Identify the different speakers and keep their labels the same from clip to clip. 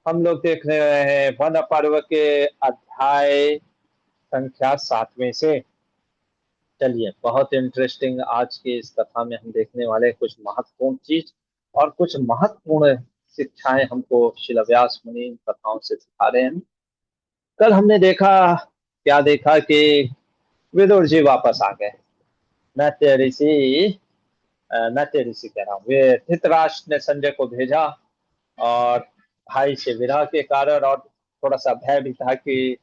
Speaker 1: हम लोग देख रहे हैं वन पर्व के अध्याय संख्या 7वें से। चलिए, बहुत इंटरेस्टिंग आज की इस कथा में हम देखने वाले हैं कुछ महत्वपूर्ण चीज और कुछ महत्वपूर्ण शिक्षाएं हमको शिला व्यास मुनि इन कथाओं से सिखा रहे हैं। कल हमने देखा, क्या देखा कि विदुर जी वापस आ गए। नैत्य ऋषि, नैत्य ऋषि कह रहा हूँ, वे धृतराष्ट्र ने संजय को भेजा और भाई से विरह के कारण और थोड़ा सा भय भी था कि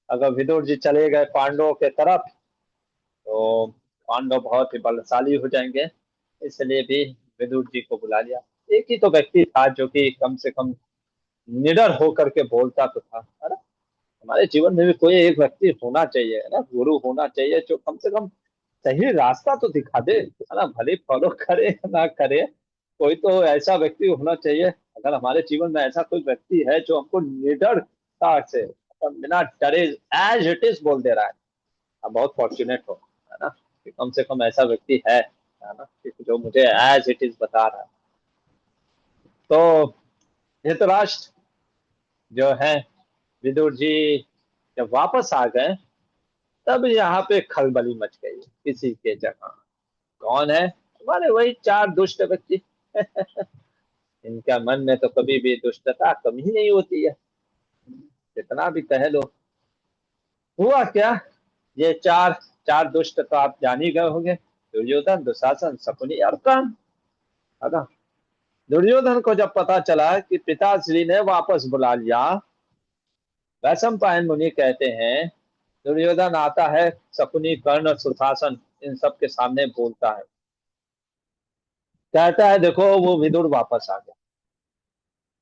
Speaker 1: अगर विदुर जी चले गए पांडवों के तरफ तो पांडव बहुत ही बलशाली हो जाएंगे। इसलिए भी विदुर जी को बुला लिया। एक ही तो व्यक्ति था जो कि कम से कम निडर होकर के बोलता तो था, है ना। हमारे जीवन में भी कोई एक व्यक्ति होना चाहिए, है ना, गुरु होना चाहिए जो कम से कम सही रास्ता तो दिखा दे, है ना। भले फॉलो करे या ना करे, कोई तो ऐसा व्यक्ति होना चाहिए। अगर हमारे जीवन में ऐसा कोई व्यक्ति है जो हमको निडरता से मतलब बिना डरे एज इट इज बोल दे रहा है, हम बहुत फॉर्चुनेट हो, है ना, कि कम से कम ऐसा व्यक्ति है ना, कि जो मुझे एज इट इज बता रहा है। तो धृतराष्ट्र जो है, विदुर जी जब वापस आ गए तब यहाँ पे खलबली मच गई किसी के जगह। कौन है? हमारे वही चार दुष्ट व्यक्ति। इनका मन में तो कभी भी दुष्टता कम ही नहीं होती है, जितना भी कह लो। हुआ क्या? ये चार चार दुष्ट तो आप जान ही गए होंगे, दुर्योधन, दुशासन, शकुनी और कर्ण, है ना। दुर्योधन को जब पता चला कि पिताश्री ने वापस बुला लिया, वैशंपायन मुनि कहते हैं दुर्योधन आता है, शकुनी, कर्ण और सुशासन इन सब के सामने बोलता है, कहता है देखो वो विदुर वापस आ गया,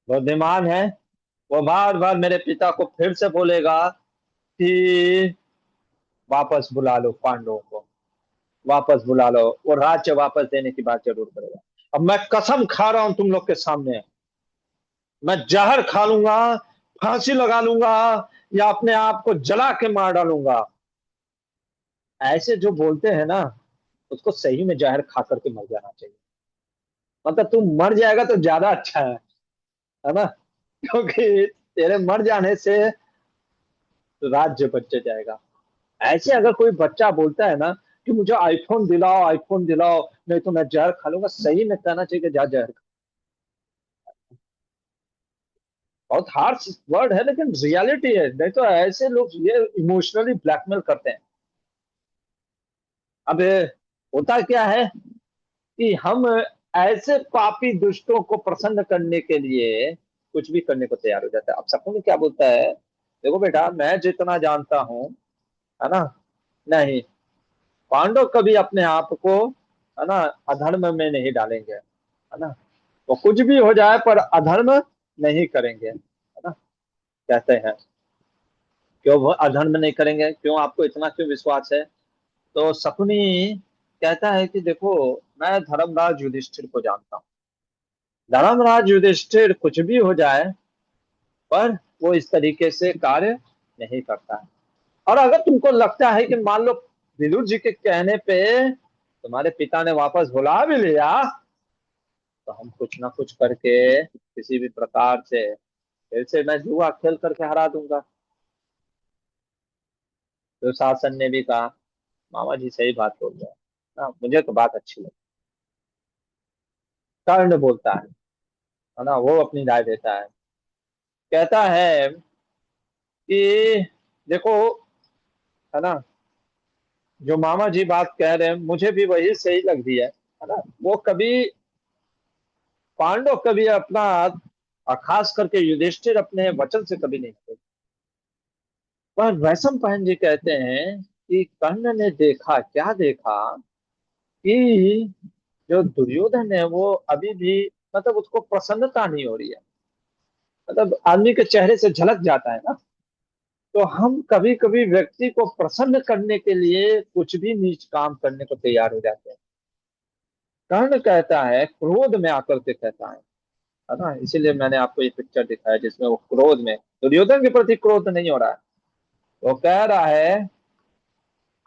Speaker 1: बुद्धिमान है। वो बार बार मेरे पिता को फिर से बोलेगा कि वापस बुला लो पांडवों को, वापस बुला लो, वो राज्य वापस देने की बात जरूर करेगा। अब मैं कसम खा रहा हूं तुम लोग के सामने, मैं जहर खा लूंगा, फांसी लगा लूंगा या अपने आप को जला के मार डालूंगा। ऐसे जो बोलते हैं ना, उसको सही में जहर खा करके मर जाना चाहिए। मतलब तू मर जाएगा तो ज्यादा अच्छा है ना, क्योंकि तेरे मर जाने से राज्य बच जाएगा। ऐसे अगर कोई बच्चा बोलता है ना कि मुझे आईफोन दिलाओ, आईफोन दिलाओ, नहीं तो मैं जहर खा लूंगा, सही में कहना चाहिए कि जा जहर खा। बहुत हार्श वर्ड है लेकिन रियलिटी है, नहीं तो ऐसे लोग ये इमोशनली ब्लैकमेल करते हैं। अब होता क्या है कि हम ऐसे पापी दुष्टों को प्रसन्न करने के लिए कुछ भी करने को तैयार हो जाता है। अब शकुनी क्या बोलता है, देखो बेटा मैं जितना जानता हूं, है ना, नहीं, पांडव कभी अपने आप को, है ना, अधर्म में नहीं डालेंगे, है ना। वो कुछ भी हो जाए पर अधर्म नहीं करेंगे, है ना, कहते हैं। क्यों वो अधर्म नहीं करेंगे, क्यों, आपको इतना क्यों विश्वास है? तो शकुनी कहता है कि देखो मैं धर्मराज युधिष्ठिर को जानता हूँ। धर्मराज युधिष्ठिर कुछ भी हो जाए पर वो इस तरीके से कार्य नहीं करता है। और अगर तुमको लगता है कि मान लो विदुर जी के कहने पे तुम्हारे पिता ने वापस बुला भी लिया, तो हम कुछ ना कुछ करके किसी भी प्रकार से फिर से मैं जुआ खेल करके हरा दूंगा। तो शासन ने भी कहा मामा जी सही बात बोल रहे हैं ना, मुझे तो बात अच्छी लगी। कर्ण बोलता है ना, वो अपनी राय देता है, कहता है कि देखो, है ना, जो मामा जी बात कह रहे हैं मुझे भी वही सही लग रही है ना। वो कभी पांडव कभी अपना खास करके युधिष्ठिर अपने वचन से कभी नहीं थे। पर वैशम पायन जी कहते हैं कि कर्ण ने देखा, क्या देखा, कि जो दुर्योधन है वो अभी भी, मतलब उसको प्रसन्नता नहीं हो रही है। मतलब आदमी के चेहरे से झलक जाता है ना। तो हम कभी कभी व्यक्ति को प्रसन्न करने के लिए कुछ भी नीच काम करने को तैयार हो जाते हैं। कर्ण कहता है, क्रोध में आकर के कहता है ना, इसीलिए मैंने आपको ये पिक्चर दिखाया जिसमें वो क्रोध में, दुर्योधन के प्रति क्रोध नहीं हो रहा है। वो कह रहा है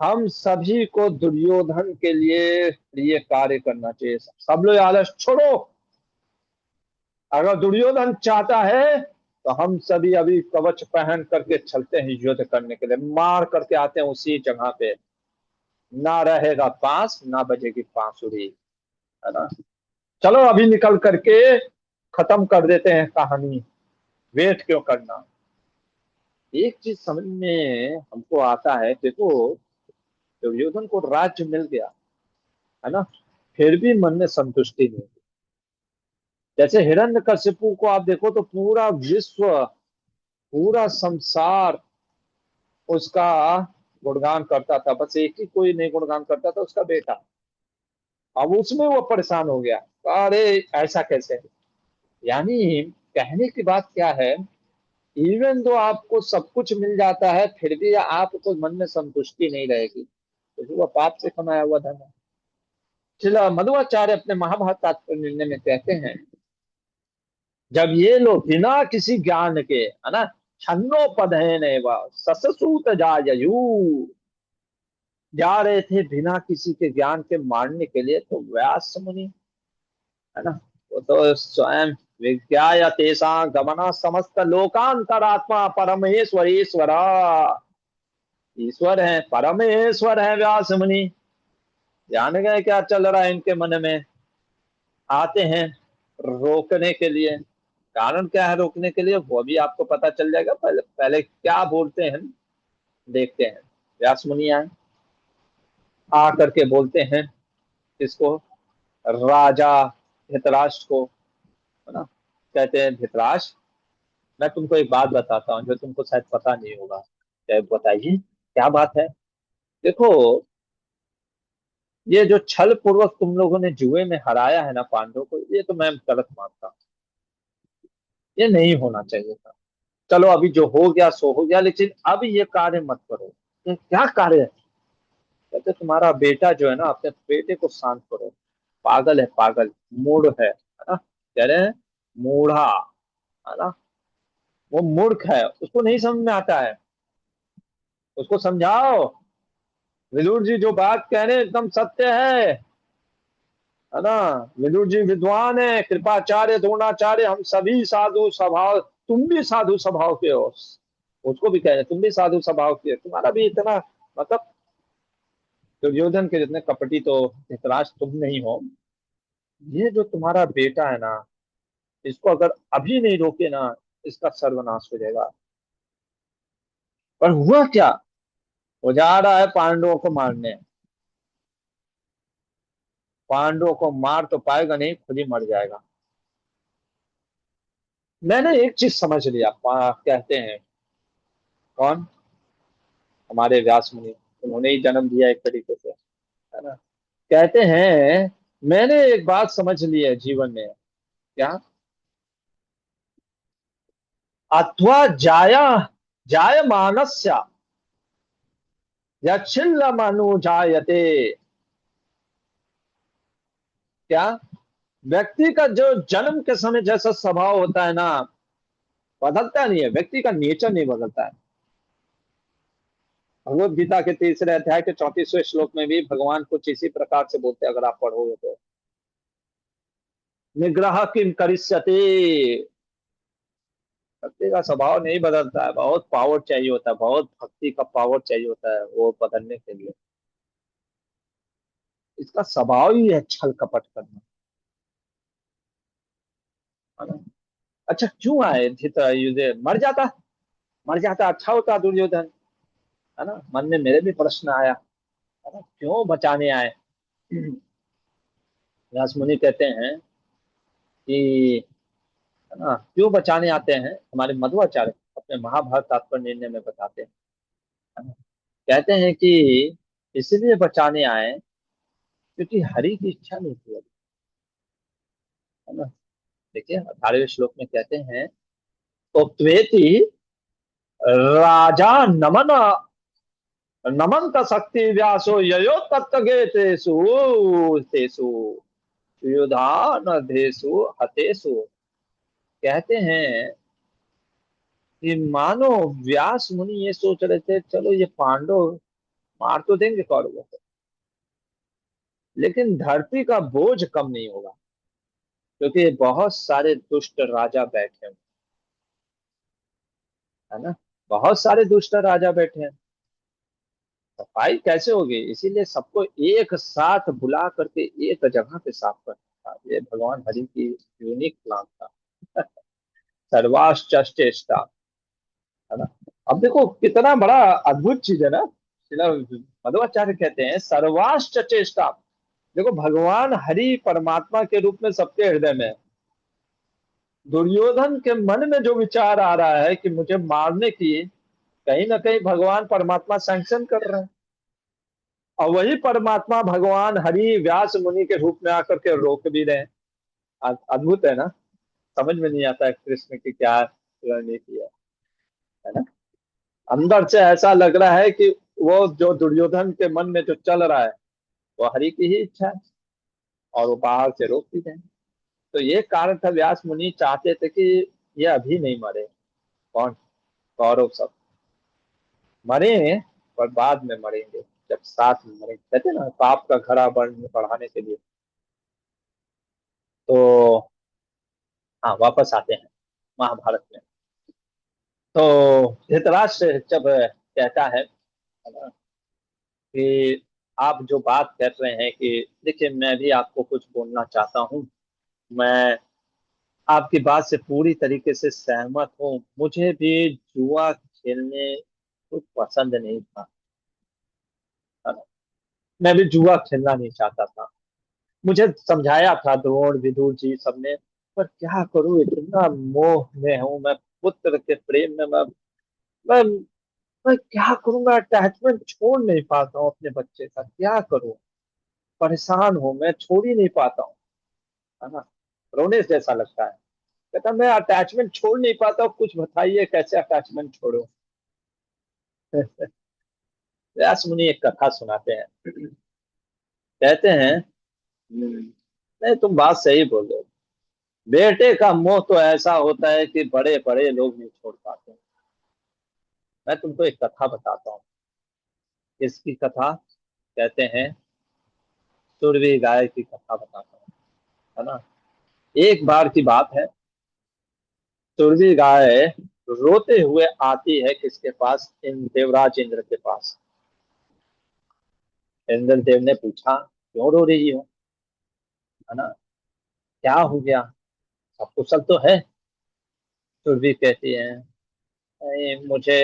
Speaker 1: हम सभी को दुर्योधन के लिए कार्य करना चाहिए, सब लोग आलस छोड़ो। अगर दुर्योधन चाहता है तो हम सभी अभी कवच पहन करके चलते हैं युद्ध करने के लिए, मार करके आते हैं उसी जगह पे। ना रहेगा बांस, ना बजेगी बांसुरी, है ना। चलो अभी निकल करके खत्म कर देते हैं कहानी, वेट क्यों करना। एक चीज समझ में हमको आता है, देखो दुर्योधन को राज्य मिल गया, है ना, फिर भी मन में संतुष्टि नहीं। जैसे हिरण्यकशिपु को आप देखो तो पूरा विश्व, पूरा संसार उसका गुणगान करता था, बस एक ही कोई नहीं गुणगान करता था, उसका बेटा। अब उसमें वो परेशान हो गया, अरे ऐसा कैसे। यानी कहने की बात क्या है, इवन दो आपको सब कुछ मिल जाता है फिर भी आपको मन में संतुष्टि नहीं रहेगी, क्योंकि वो पाप से कमाया हुआ धन है। चलो मध्वाचार्य अपने महाभारत तात्पर्य निर्णय में कहते हैं, जब ये लोग बिना किसी ज्ञान के, है ना, छन्नोपधेन एवं सससूत जाययू, जा रहे थे बिना किसी के ज्ञान के मारने के लिए, तो व्यास मुनि, है ना, वो तो स्वयं विज्ञाय तेषा गमना समस्त लोकांतरात्मा परमेश्वर ईश्वर, ईश्वर है, परमेश्वर है व्यास मुनि। जान गए क्या चल रहा है इनके मन में, आते हैं रोकने के लिए। कारण क्या है रोकने के लिए, वो भी आपको पता चल जाएगा, पहले पहले क्या बोलते हैं देखते हैं। व्यास मुनि आए, आ करके बोलते हैं किसको, राजा धृतराष्ट्र को, है ना। कहते हैं धृतराष्ट्र, मैं तुमको एक बात बताता हूँ जो तुमको शायद पता नहीं होगा। क्या बताइए, क्या बात है। देखो, ये जो छल पूर्वक तुम लोगों ने जुए में हराया है ना पांडवों को, ये तो मैं गलत मानता हूँ, ये नहीं होना चाहिए था। चलो अभी जो हो गया सो हो गया, लेकिन अब ये कार्य मत करो। ये क्या कार्य है, कहते तुम्हारा बेटा जो है ना, अपने बेटे को शांत करो, पागल है, पागल मूढ़ है ना, कह रहे हैं मूढ़ा, है ना, वो मूर्ख है, उसको नहीं समझ में आता है, उसको समझाओ। विदुर जी जो बात कह रहे हैं एकदम सत्य है ना। विदुर जी विद्वान है, कृपाचार्य द्रोणाचार्य, हम सभी साधु स्वभाव, तुम भी साधु स्वभाव के हो, उसको भी कह रहे हैं तुम भी साधु स्वभाव के हो, तुम्हारा भी इतना मतलब, दुर्योधन के जितने कपटी तो धृतराष्ट्र तुम नहीं हो। ये जो तुम्हारा बेटा है ना, इसको अगर अभी नहीं रोके ना, इसका सर्वनाश हो जाएगा। पर हुआ क्या, वो जा रहा है पांडवों को मारने, पांडवों को मार तो पाएगा नहीं, खुद ही मर जाएगा। मैंने एक चीज समझ लिया, कहते हैं कौन, हमारे व्यास मुनि, उन्होंने ही जन्म दिया एक तरीके से, है ना। कहते हैं मैंने एक बात समझ ली है जीवन में, क्या, अथवा जाया जायमानस्य यच्छिल्ल मनु जायते, क्या, व्यक्ति का जो जन्म के समय जैसा स्वभाव होता है ना, बदलता नहीं है, व्यक्ति का नेचर नहीं बदलता है। भगवत गीता के 3रे अध्याय के 34वें श्लोक में भी भगवान कुछ इसी प्रकार से बोलते हैं, अगर आप पढ़ोगे तो, निग्रह किम करिष्यति, व्यक्ति का स्वभाव नहीं बदलता है, बहुत पावर चाहिए होता है, बहुत भक्ति का पावर चाहिए होता है वो बदलने के लिए। इसका स्वभाव ही है छल कपट करना, है ना। अच्छा क्यों आए चित्र युद्ध, मर जाता अच्छा होता दुर्योधन, है ना, मन में मेरे भी प्रश्न आया, है ना, क्यों बचाने आए। व्यास मुनि कहते हैं कि, है ना, क्यों बचाने आते हैं, हमारे मध्वाचार्य अपने महाभारत तात्पर्य निर्णय में बताते हैं, है ना? कहते हैं कि इसलिए बचाने आए क्योंकि हरि की इच्छा नहीं थी अभी, है ना। देखिए 18वें श्लोक में कहते हैं, तो त्वेति राजा नमन नमंत शक्ति व्यासो ययो तत्गे तेसु तेसु युधान धेसु हतेसु। कहते हैं कि मानो व्यास मुनि ये सोच रहे थे चलो ये पांडव मार तो देंगे कौरवों को, लेकिन धरती का बोझ कम नहीं होगा, क्योंकि बहुत सारे दुष्ट राजा बैठे हैं, है ना। बहुत सारे दुष्ट राजा बैठे हैं, सफाई कैसे होगी? इसीलिए सबको एक साथ बुला करके एक जगह पे साफ करना था। ये भगवान हरि की यूनिक प्लान था। सर्वाश्च चेष्टा, है ना। अब देखो कितना बड़ा अद्भुत चीज है ना। शिला मध्वाचार्य कहते हैं सर्वाश्च चेष्टा। देखो भगवान हरि परमात्मा के रूप में सबके हृदय में है। दुर्योधन के मन में जो विचार आ रहा है कि मुझे मारने की, कहीं ना कहीं भगवान परमात्मा सैंक्शन कर रहे हैं। और वही परमात्मा भगवान हरि व्यास मुनि के रूप में आकर के रोक भी रहे हैं। अद्भुत है ना। समझ में नहीं आता है कृष्ण की क्या रणनीति है ना। अंदर से ऐसा लग रहा है कि वो जो दुर्योधन के मन में जो चल रहा है वो हरि की ही इच्छा है, और वो बाहर से रोक भी रहे हैं। तो ये कारण था, व्यास मुनि चाहते थे कि ये अभी नहीं मरे। कौन? कौरव सब मरे, पर बाद में मरेंगे, जब साथ में मरेंगे। कहते हैं ना पाप का घड़ा बढ़ाने के लिए। तो हाँ, वापस आते हैं महाभारत में। तो धृतराष्ट्र जब कहता है ना, कि आप जो बात कर रहे हैं कि देखिए मैं भी आपको कुछ बोलना चाहता हूँ। मैं आपकी बात से पूरी तरीके से सहमत हूँ। मुझे भी जुआ खेलने कुछ पसंद नहीं था, है ना। मैं भी जुआ खेलना नहीं चाहता था। मुझे समझाया था द्रोण विदुर जी सबने, पर क्या करूं, इतना मोह में हूं मैं, पुत्र के प्रेम में मैं मैं क्या करूं, मैं अटैचमेंट छोड़ नहीं पाता हूँ अपने बच्चे का, क्या करूं। परेशान हूं मैं, छोड़ ही नहीं पाता हूँ, है ना। रोने जैसा लगता है। कहता मैं अटैचमेंट छोड़ नहीं पाता हूँ, कुछ बताइए कैसे अटैचमेंट छोड़ो। व्यास मुनि एक कथा सुनाते हैं। कहते हैं नहीं तुम बात सही बोल रहे हो, बेटे का मोह तो ऐसा होता है कि बड़े बड़े लोग नहीं छोड़ पाते। मैं तुमको एक कथा बताता हूँ। इसकी कथा कहते हैं, सुरवी गाय की कथा बताता हूँ, है ना। एक बार की बात है, सुरवी गाय रोते हुए आती है किसके पास? देवराज इंद्र के पास। इंद्र देव ने पूछा क्यों रो रही हो, है ना, क्या हो गया, सब कुशल तो है? सुरभि कहती है नहीं, मुझे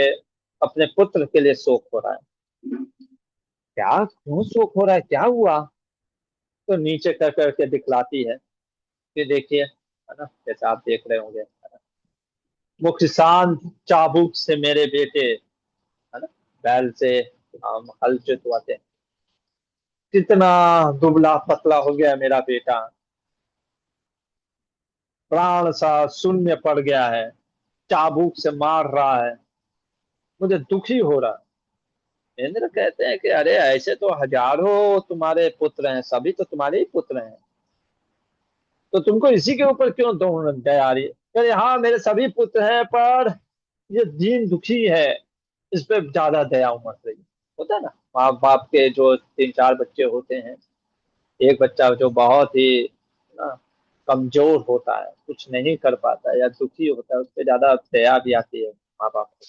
Speaker 1: अपने पुत्र के लिए शोक हो रहा है। क्या, क्यों शोक हो रहा है, क्या हुआ? तो नीचे कर करके दिखलाती है कि देखिए, है ना, जैसे आप देख रहे होंगे, है ना, मुख शांत चाबुक से मेरे बेटे, है ना, बैल से हम हल जोतवाते हैं, कितना दुबला पतला हो गया मेरा बेटा, प्राण सा शून्य पड़ गया है, चाबुक से मार रहा है, मुझे दुखी हो रहा है। इंद्र कहते हैं कि अरे ऐसे तो हजारों तुम्हारे पुत्र हैं, सभी तो तुम्हारे ही पुत्र हैं, तो तुमको इसी के ऊपर क्यों दया आ रही है? अरे हाँ मेरे सभी पुत्र हैं, पर ये दीन दुखी है, इस पे ज्यादा दया उमड़ रही है। होता है ना, माँ बाप के जो तीन चार बच्चे होते हैं, एक बच्चा जो बहुत ही ना कमजोर होता है, कुछ नहीं कर पाता है या दुखी होता है, उस पर ज्यादा दया भी आती है माँ बाप को।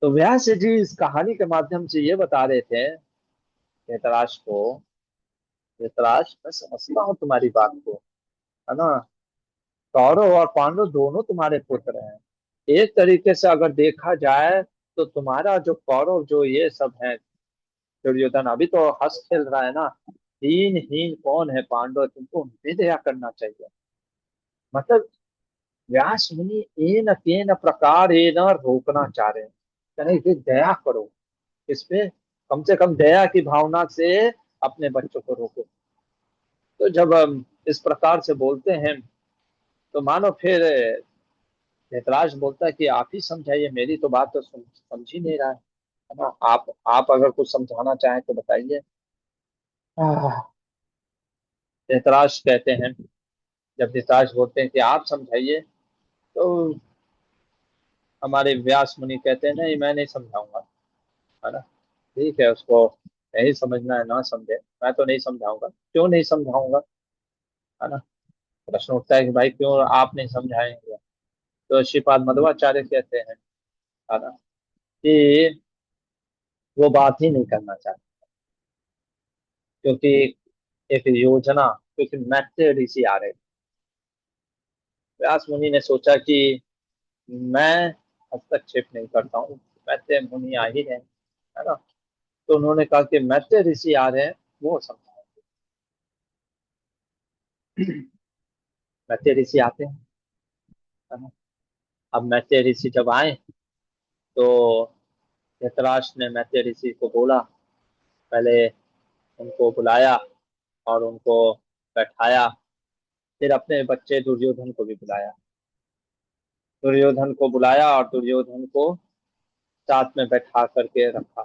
Speaker 1: तो व्यास जी इस कहानी के माध्यम से ये बता रहे थे धृतराष्ट्र को, धृतराष्ट्र मैं समझता हूँ तुम्हारी बात को, है ना। कौरव और पांडव दोनों तुम्हारे पुत्र हैं। एक तरीके से अगर देखा जाए तो तुम्हारा जो कौरव जो ये सब है, दुर्योधन अभी तो हंस खेल रहा है ना, दीनहीन कौन है पांडव, तुमको उन पे दया करना चाहिए। मतलब व्यास मुनि एन केन प्रकार न रोकना चाह रहे हैं, कह रहे कि दया करो इस पे, कम से कम दया की भावना से अपने बच्चों को रोको। तो जब हम इस प्रकार से बोलते हैं, तो मानो फिर धृतराष्ट्र बोलता है कि आप ही समझाइए, मेरी तो बात तो समझ ही नहीं रहा है ना। आप अगर कुछ समझाना चाहें तो बताइए। आह, धृतराष्ट्र कहते हैं, जब धृतराष्ट्र बोलते हैं कि आप समझाइए, तो हमारे व्यास मुनि कहते हैं नहीं मैं नहीं समझाऊंगा, है ना। ठीक है, उसको नहीं समझना है ना समझे, मैं तो नहीं समझाऊंगा। क्यों नहीं समझाऊंगा, है ना। प्रश्न उठता है कि भाई क्यों आप नहीं समझाएंगे? तो श्रीपाद मध्वाचार्य कहते हैं है ना, कि वो बात ही नहीं करना चाहते, क्योंकि एक योजना, क्योंकि मैत्रेय ऋषि आ रहे थे। व्यास मुनि ने सोचा कि मैं हस्तक्षेप नहीं करता हूँ, मैत्रेय मुनि आ ही रहे हैं, है ना। तो उन्होंने कहा कि मैत्रेय ऋषि आ रहे हैं, वो समझाएंगे। मैत्रेय ऋषि आते हैं, है ना। अब मैत्रेय ऋषि जब आए तो धृतराष्ट्र ने मैत्रेय ऋषि को बोला, पहले उनको बुलाया और उनको बैठाया, फिर अपने बच्चे दुर्योधन को भी बुलाया। दुर्योधन को बुलाया और दुर्योधन को साथ में बैठा करके रखा।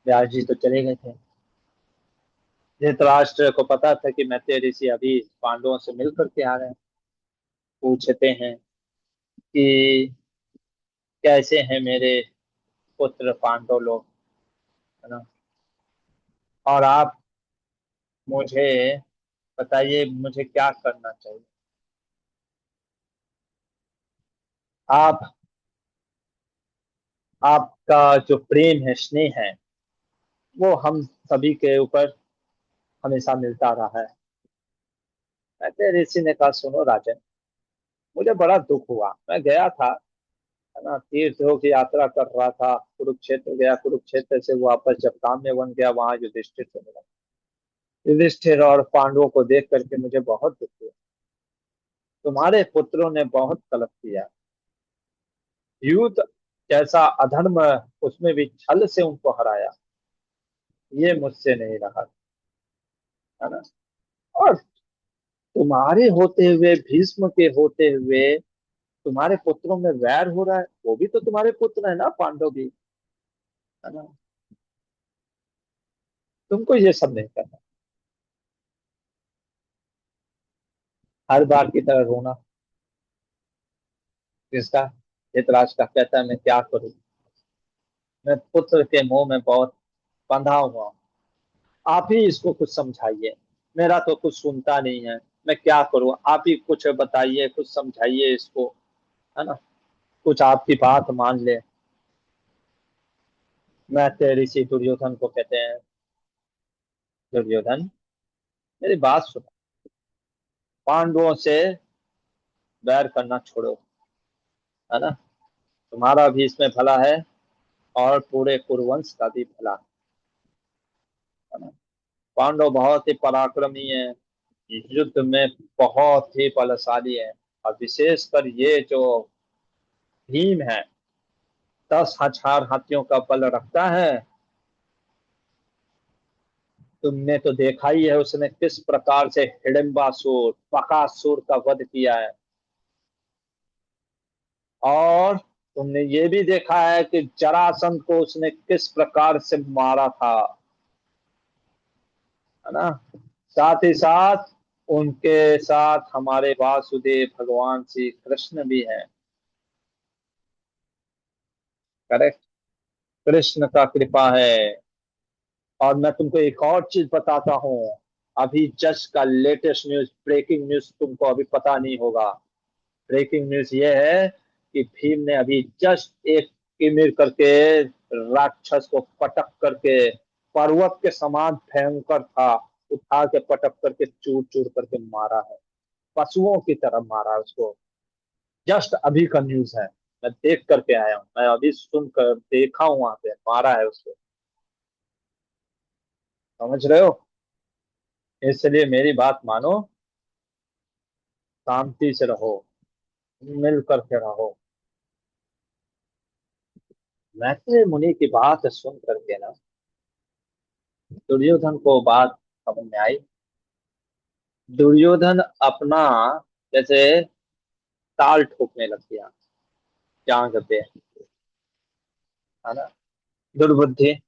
Speaker 1: व्यास जी तो चले गए थे। धृतराष्ट्र को पता था कि मैत्रेय ऋषि अभी पांडवों से मिल करके आ रहे हैं। पूछते हैं कि कैसे हैं मेरे पुत्र पांडव लोग, है ना, और आप मुझे बताइए मुझे क्या करना चाहिए। आप, आपका जो प्रेम है, स्नेह है, वो हम सभी के ऊपर हमेशा मिलता रहा है। मैत्रेय ऋषि ने कहा, सुनो राजन, मुझे बड़ा दुख हुआ। मैं गया था, है ना, तीर्थों की यात्रा कर रहा था, कुरुक्षेत्र गया, कुरुक्षेत्र से वापस जब काम्य बन गया, वहां युधिष्ठिर से मिला। युधिष्ठिर और पांडवों को देख करके मुझे बहुत दुख हुआ। तुम्हारे पुत्रों ने बहुत गलत किया। युद्ध जैसा अधर्म, उसमें भी छल से उनको हराया। ये मुझसे नहीं रहा, है ना। और तुम्हारे होते हुए, भीष्म के होते हुए, तुम्हारे पुत्रों में वैर हो रहा है। वो भी तो तुम्हारे पुत्र है ना, पांडव भी, है ना। तुमको ये सब नहीं करना। हर बार की तरह रोना, किसका? धृतराष्ट्र का। कहता है मैं क्या करूं, मैं पुत्र के मुंह में बहुत बंधा हुआ हूं। आप ही इसको कुछ समझाइए, मेरा तो कुछ सुनता नहीं है। मैं क्या करूं, आप ही कुछ बताइए, कुछ समझाइए इसको, है ना, कुछ आपकी बात मान ले। मैं तेरी सी दुर्योधन को कहते हैं, दुर्योधन मेरी बात सुनो, पांडवों से बैर करना छोड़ो, है ना। तुम्हारा भी इसमें भला है और पूरे कुरुवंश का भी भला है ना। पांडव बहुत ही पराक्रमी है, युद्ध में बहुत ही बलशाली है, और विशेषकर ये जो भीम है, 10,000 हाथियों का बल रखता है। तुमने तो देखा ही है उसने किस प्रकार से हिडिंबासुर, बकासुर का वध किया है। और तुमने ये भी देखा है कि जरासंध को उसने किस प्रकार से मारा था, है ना। साथ ही साथ उनके साथ हमारे वासुदेव भगवान श्री कृष्ण भी हैं। करेक्ट, कृष्ण का कृपा है। और मैं तुमको एक और चीज बताता हूँ, अभी जस्ट का लेटेस्ट न्यूज, ब्रेकिंग न्यूज, तुमको अभी पता नहीं होगा। ब्रेकिंग न्यूज ये है कि भीम ने अभी जस्ट एक किमिर करके राक्षस को पटक करके, पर्वत के समान भयंकर था, उठा के पटक करके चूर चूर करके मारा है। पशुओं की तरह मारा है उसको। जस्ट अभी का न्यूज है, मैं देख करके आया हूँ, मैं अभी सुनकर देखा हूँ, वहां पे मारा है उसको। समझ रहे हो? इसलिए मेरी बात मानो, शांति से रहो, मिल करके रहो। मैत्रेय मुनि की बात सुन करके ना, दुर्योधन को बात समझ में आई। दुर्योधन अपना जैसे ताल ठोकने लग गया जांग पे, है ना। दुर्बुद्धि।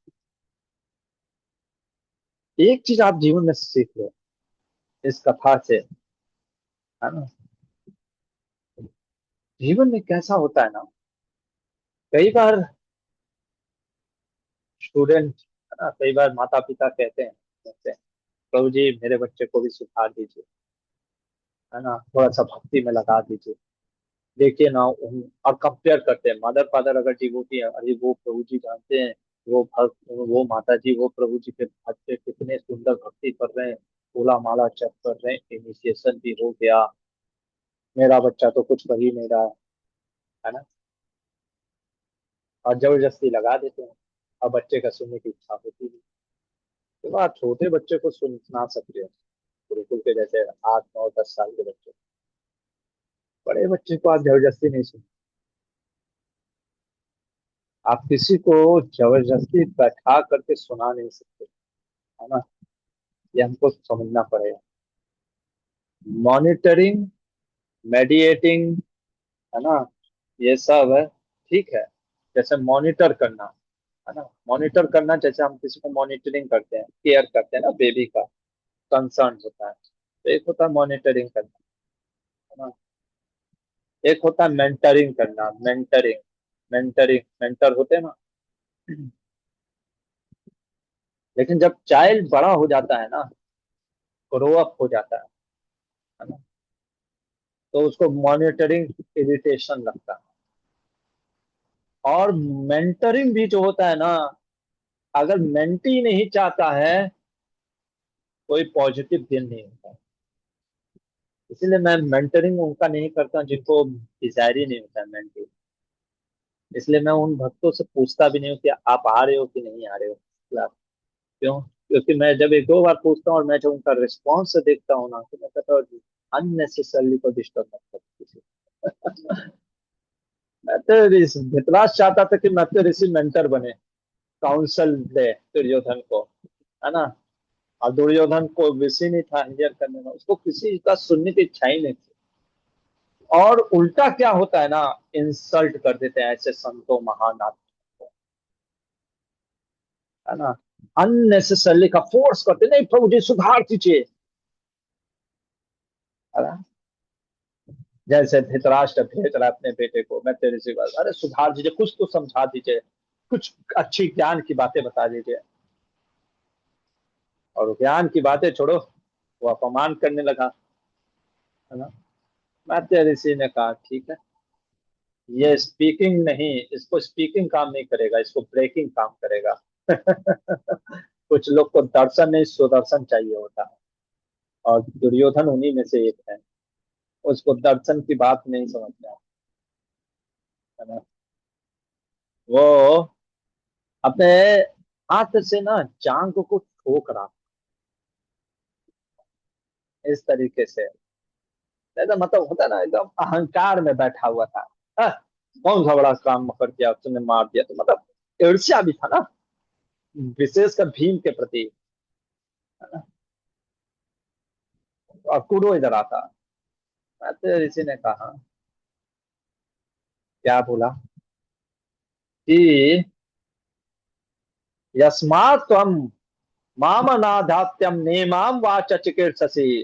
Speaker 1: एक चीज आप जीवन में सीख लो इस कथा से, है ना। जीवन में कैसा होता है ना, कई बार स्टूडेंट, है ना, कई बार माता पिता कहते हैं जैसे, प्रभु जी मेरे बच्चे को भी सुधार दीजिए, है ना, थोड़ा सा भक्ति में लगा दीजिए। देखिए ना और कंपेयर करते हैं, मदर फादर अगर डिवोटी है, अरे वो प्रभु जी जानते हैं, वो भक्त, वो माता जी, वो प्रभु जी के भक्त पे कितने सुंदर भक्ति कर रहे हैं, फूला माला जप कर रहे हैं, इनिशिएशन भी हो गया, मेरा बच्चा तो कुछ कर ही नहीं रहा है ना। और जबरदस्ती लगा देते हैं, और बच्चे का सुनने की इच्छा होती है, तो आप छोटे बच्चे को सुना सकते हो, गुरुकुल के जैसे 8 9 10 साल के बच्चे, बड़े बच्चे को आप जबरदस्ती नहीं सुन, आप किसी को जबरदस्ती बैठा करके सुना नहीं सकते, है ना। ये हमको समझना पड़ेगा। मॉनिटरिंग, मेडिएटिंग, है ना, ये सब है, ठीक है। जैसे मॉनिटर करना, है ना, मॉनिटर करना, जैसे हम किसी को मॉनिटरिंग करते हैं, केयर करते हैं ना, बेबी का कंसर्न होता है, तो एक होता है मॉनिटरिंग करना, है ना। एक होता है मेंटरिंग करना, मेंटरिंग, मेंटरिंग मेंटर होते हैं ना। लेकिन जब चाइल्ड बड़ा हो जाता है ना, ग्रो अप हो जाता है ना, तो उसको मॉनिटरिंग इरिटेशन लगता है। और मेंटरिंग भी जो होता है ना, अगर मेंटी नहीं चाहता है, कोई पॉजिटिव दिन नहीं होता। इसीलिए मैं मेंटरिंग उनका नहीं करता जिनको डिजायर ही नहीं होता है मेंटी। इसलिए मैं उन भक्तों से पूछता भी नहीं हूँ कि आप आ रहे हो कि नहीं आ रहे हो क्लास। क्यों? क्योंकि मैं जब 1 2 बार पूछता हूँ और मैं जब उनका रिस्पॉन्स देखता हूँ ना, तो मैं कहता हूँ अननेसेसरली को डिस्टर्ब मत करो किसी को। मैं तो धृतराज चाहता था कि मैं तो ऋषि मेंटर बने, काउंसल दे दुर्योधन को, है ना। और दुर्योधन को विषय नहीं था हियर करने में, उसको किसी का सुनने की इच्छा ही नहीं थी। और उल्टा क्या होता है ना, इंसल्ट कर देते हैं ऐसे संतों महान आत्मा को, है ना। अननेसेसरली का फोर्स करते, नहीं प्रभु जी सुधार दीजिए, है ना। जैसे धृतराष्ट्र भेज रहा है अपने बेटे को, मैं तेरे से बस, अरे सुधार दीजिए, कुछ तो समझा दीजिए, कुछ अच्छी ज्ञान की बातें बता दीजिए। और ज्ञान की बातें छोड़ो, वो अपमान करने लगा, है ना। मैं तेरे ऋषि ने कहा ठीक है, ये स्पीकिंग नहीं, इसको स्पीकिंग काम नहीं करेगा, इसको ब्रेकिंग काम करेगा। कुछ लोग को दर्शन नहीं सुदर्शन चाहिए होता है, और दुर्योधन उन्हीं में से एक है। उसको दर्शन की बात नहीं समझना, है ना। वो अपने हाथ से ना जांग को ठोक रहा, इस तरीके से, ऐसा मतलब होता है ना, एकदम अहंकार में बैठा हुआ था। "हाँ, कौन सा बड़ा काम कर दिया तुमने, मार दिया", तो मतलब ईर्ष्या भी था ना, विशेषकर भीम के प्रति, है ना। और कूदो इधर आता, तो ऋषि ने कहा, क्या बोला कि यस्मात् त्वं माम अनाधात्यम नेमाम वाच चिकीर्षसि।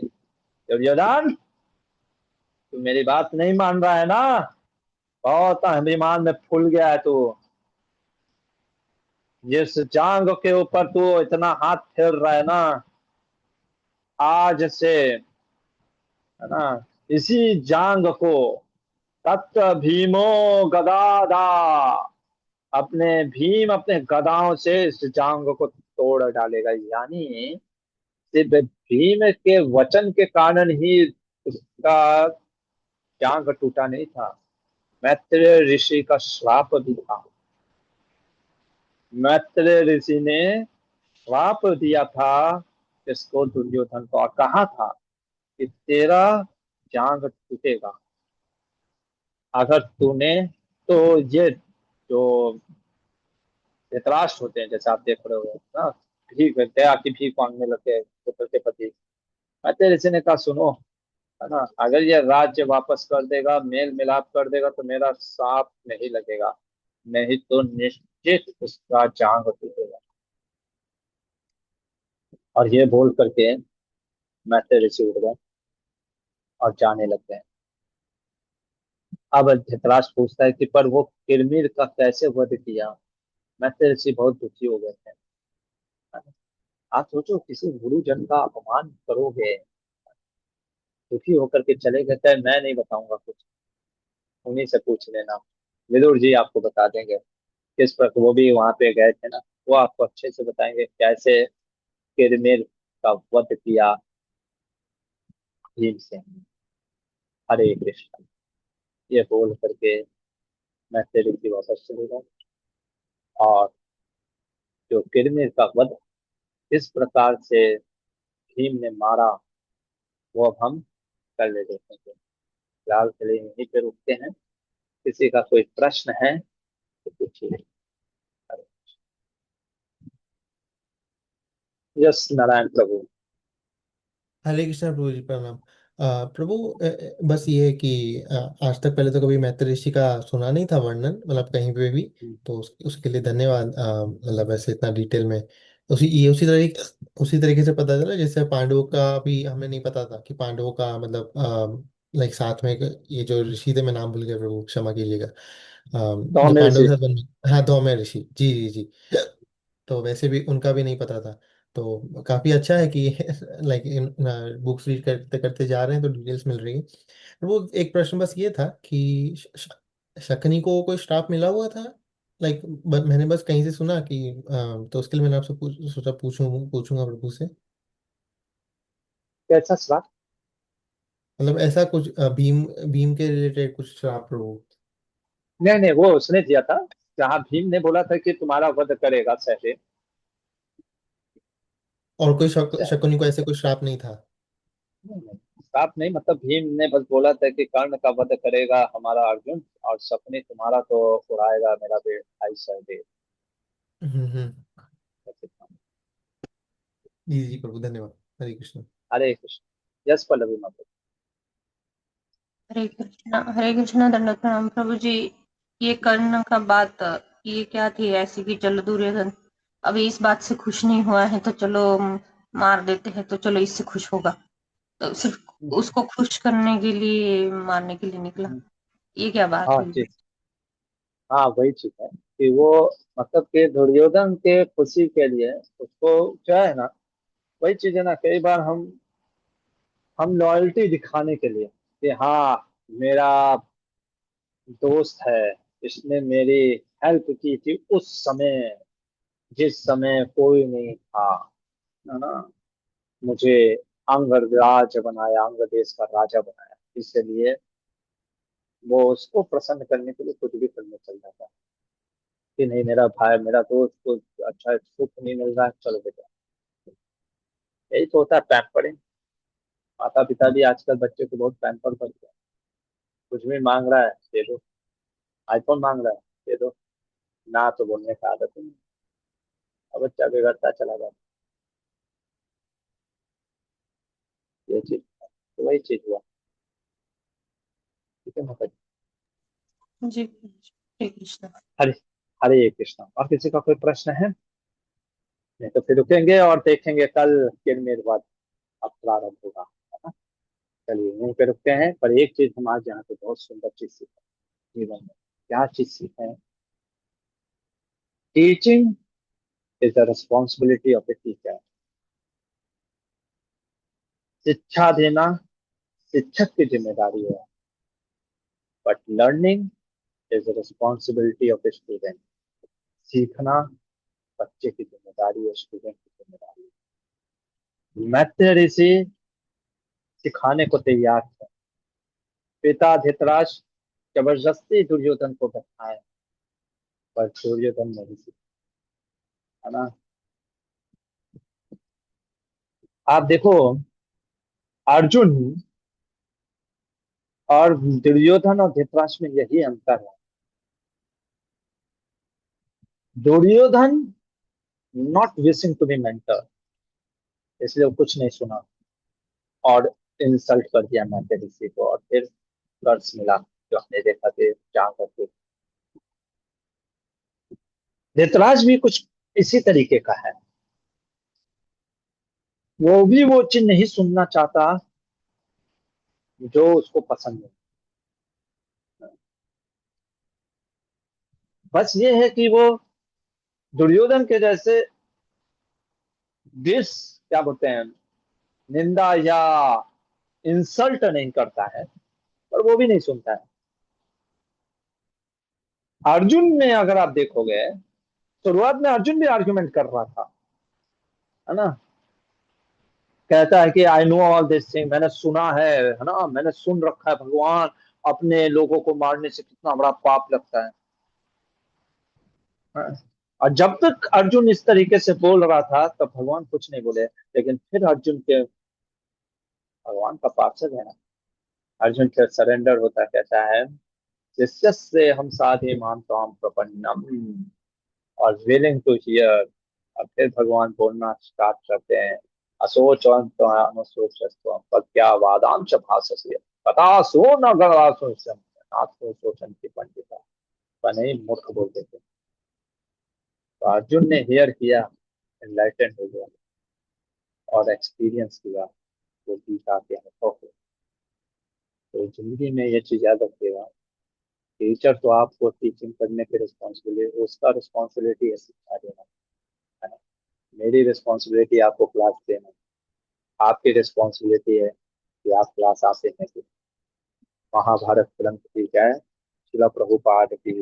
Speaker 1: दुर्योधन, तू मेरी बात नहीं मान रहा है ना, बहुत अभिमान में फूल गया है तू, जिस जांग के ऊपर तू इतना हाथ फेर रहा है ना, आज से, है ना, इसी जांग को तत् भीमो गदादा, अपने भीम अपने गदाओं से इस जांग को तोड़ डालेगा। यानी सिर्फ भीम के वचन के कारण ही उसका जांग टूटा नहीं था, मैत्रेय ऋषि का श्राप भी था। मैत्रेय ऋषि ने श्राप दिया था इसको, दुर्योधन को, और कहा था कि तेरा जांग टूटेगा अगर तूने, तो ये जो धृतराष्ट्र होते हैं, जैसे आप देख रहे हो ना, भीख दया की भीख मांगने लगे पुत्र के प्रति। मैत्रेय ऋषि ने कहा सुनो, है ना, अगर ये राज्य वापस कर देगा, मेल मिलाप कर देगा, तो मेरा साथ नहीं लगेगा, नहीं तो निश्चित उसका जांग टूटेगा। और ये बोल करके मैत्रेय ऋषि उठ गए और जाने लग गए। अब धृतराष्ट्र पूछता है कि पर वो किरमिर का कैसे वध किया। मैत्रेय ऋषि बहुत दुखी हो गए थे। आप सोचो, किसी गुरुजन का अपमान करोगे, दुखी होकर के चले गए थे, मैं नहीं बताऊंगा कुछ, उन्हीं से पूछ लेना, विदुर जी आपको बता देंगे। किस पर वो भी वहां पे गए थे ना, वो आपको अच्छे से बताएंगे कैसे किरमिर का वध किया भीम से। हरे कृष्ण ये बोल करके मैं तेरे की वापस चलेगा। और जो किरमिर का वध किस प्रकार से भीम ने मारा, वो अब हम कर ले देखेंगे। फिलहाल के लिए यहीं पे रुकते हैं। किसी का कोई प्रश्न है तो पूछिए। यस नारायण प्रभु।
Speaker 2: हरे कृष्णा प्रभु जी, प्रणाम। प्रभु, बस ये है कि आज तक पहले तो कभी मैत्री ऋषि का सुना नहीं था वर्णन, मतलब कहीं पे भी। तो उसके लिए धन्यवाद। मतलब ऐसे इतना डिटेल में उसी तरीके से पता चला जैसे पांडवों का भी हमें नहीं पता था कि पांडवों का मतलब लाइक साथ में ये जो ऋषि थे, मैं नाम भूल गया प्रभु, क्षमा कीजिएगा। जो
Speaker 1: धौम्य
Speaker 2: पांडवों
Speaker 1: ऋषि।
Speaker 2: के साथ हाँ, धौम्य ऋषि, जी जी जी। तो वैसे भी उनका भी नहीं पता था। तो काफी अच्छा है कि लाइक इन बुक्स रीड करते करते जा रहे हैं तो डिटेल्स मिल रही है। वो एक प्रश्न बस ये था कि शकुनी को कोई श्राप मिला हुआ था, लाइक मैंने बस कहीं से सुना कि तो उसके लिए मैंने आपसे सोचा पूछूंगा प्रभु से।
Speaker 1: कैसा श्राप?
Speaker 2: मतलब ऐसा कुछ भीम भीम के रिलेटेड कुछ श्राप प्रभु।
Speaker 1: नहीं नहीं, वो उसने दिया था जहाँ भीम ने बोला था कि तुम्हारा वध करेगा सहदेव।
Speaker 2: और कोई शकुनी को ऐसे कोई श्राप नहीं था।
Speaker 1: नहीं नहीं, श्राप नहीं, मतलब भीम ने बस बोला था कि कर्ण का वध करेगा हमारा अर्जुन, और सपने तुम्हारा तो उड़ाएगा मेरा भाई सहदेव।
Speaker 2: हम्म।
Speaker 1: ऐसे था।
Speaker 2: जी जी प्रभु, धन्यवाद। हरे कृष्ण।
Speaker 1: हरे कृष्ण। यश पल्लवी माता।
Speaker 3: हरे कृष्णा, दंडवत प्रणाम प्रभु जी। ये कर्ण का बात, ये क्या थी ऐसी कि चलो दुर्योधन अभी इस बात से खुश नहीं हुआ है तो चलो मार देते हैं, तो चलो इससे खुश होगा, तो सिर्फ उसको खुश करने के लिए मारने के लिए निकला। ये क्या बात
Speaker 1: हाँ
Speaker 3: हुई?
Speaker 1: जी। हाँ वही चीज है कि वो, मतलब कि दुर्योधन के खुशी के लिए उसको क्या है ना, वही चीज है ना, कई बार हम लॉयल्टी दिखाने के लिए कि हाँ मेरा दोस्त है, इसने मेरी हेल्प की थी उस समय जिस समय कोई नहीं था, है ना, मुझे अंगराज बनाया, अंग देश का राजा बनाया, इसलिए वो उसको प्रसन्न करने के लिए कुछ भी करने चल जाता है कि नहीं मेरा भाई मेरा दोस्त को अच्छा सुख नहीं मिल रहा है, चलो बेटा। यही तो होता है पैम्परिंग। माता पिता भी आजकल बच्चे को बहुत पैम्पर करते हैं। कुछ भी मांग रहा है दे दो, आईफोन मांग रहा है दे दो, ना तो बोलने का आदत नहीं। अब बच्चा बिगड़ता चला जाता है। ये चीज, तो वही चीज हुआ। ठीक है माता जी।
Speaker 3: जी हरे कृष्ण।
Speaker 1: हरे हरे कृष्णा। और किसी का कोई प्रश्न है? नहीं तो फिर रुकेंगे और देखेंगे कल किरमिर वध अब प्रारंभ होगा, है ना। चलिए यहीं पे रुकते हैं, पर एक चीज हम आज यहाँ पे बहुत सुंदर चीज सीखे जीवन में। क्या चीज सीखे? Teaching is the responsibility of a teacher. शिक्षा देना शिक्षक की जिम्मेदारी है, but learning is the responsibility of a student. सीखना बच्चे की जिम्मेदारी है, स्टूडेंट की जिम्मेदारी है। मैत्र ऋषि सिखाने को तैयार थे। पिता धृतराष्ट्र जबरदस्ती दुर्योधन को बैठाए, पर दुर्योधन नहीं सीखा, है ना। आप देखो, अर्जुन और दुर्योधन और धृतराष्ट्र में यही अंतर है। Duryodhana not wishing to be mentor, इसलिए वो कुछ नहीं सुना और इंसल्ट कर दिया मैंने ऋषि को, और फिर कर्ज मिला जो हमने देखा थे जहां करके। धृतराज भी कुछ इसी तरीके का है। वो भी वो चीज नहीं सुनना चाहता जो उसको पसंद है। बस ये है कि वो दुर्योधन के जैसे दिस क्या बोलते हैं, निंदा या इंसल्ट नहीं करता है, पर वो भी नहीं सुनता है। अर्जुन में अगर आप देखोगे, शुरुआत में अर्जुन भी आर्ग्यूमेंट कर रहा था, है ना। कहता है कि I know all this thing, मैंने सुना है ना, मैंने सुन रखा है भगवान अपने लोगों को मारने से कितना बड़ा पाप लगता है। हाँ? और जब तक अर्जुन इस तरीके से बोल रहा था तब भगवान कुछ नहीं बोले, लेकिन फिर अर्जुन के, भगवान का पार्षद है ना, अर्जुन फिर सरेंडर होता है, कहता है शिष्यस्य हम साधि मानताम प्रपन्नम, और विलिंग टू हियर। और फिर भगवान बोलना स्टार्ट करते हैं, असोचंत अनुशोचस्व प्रज्ञावादां च भाषसे कथा सो न गवासो नाथो शोचन्ति पंडिता। पने मूर्ख बोल देते। तो अर्जुन ने हियर किया, एनलाइटन हो गया और एक्सपीरियंस किया वो गीता के अनुभव को। तो जिंदगी में ये चीज याद रखिएगा, टीचर तो आपको टीचिंग करने की रिस्पॉन्सिबिलिटी, उसका रिस्पॉन्सिबिलिटी है शिक्षा देना, है ना। मेरी रिस्पॉन्सिबिलिटी आपको क्लास देना, आपकी रिस्पॉन्सिबिलिटी है कि आप क्लास आते हैं कि। महाभारत ग्रंथ की जय। शिला प्रभुपाद की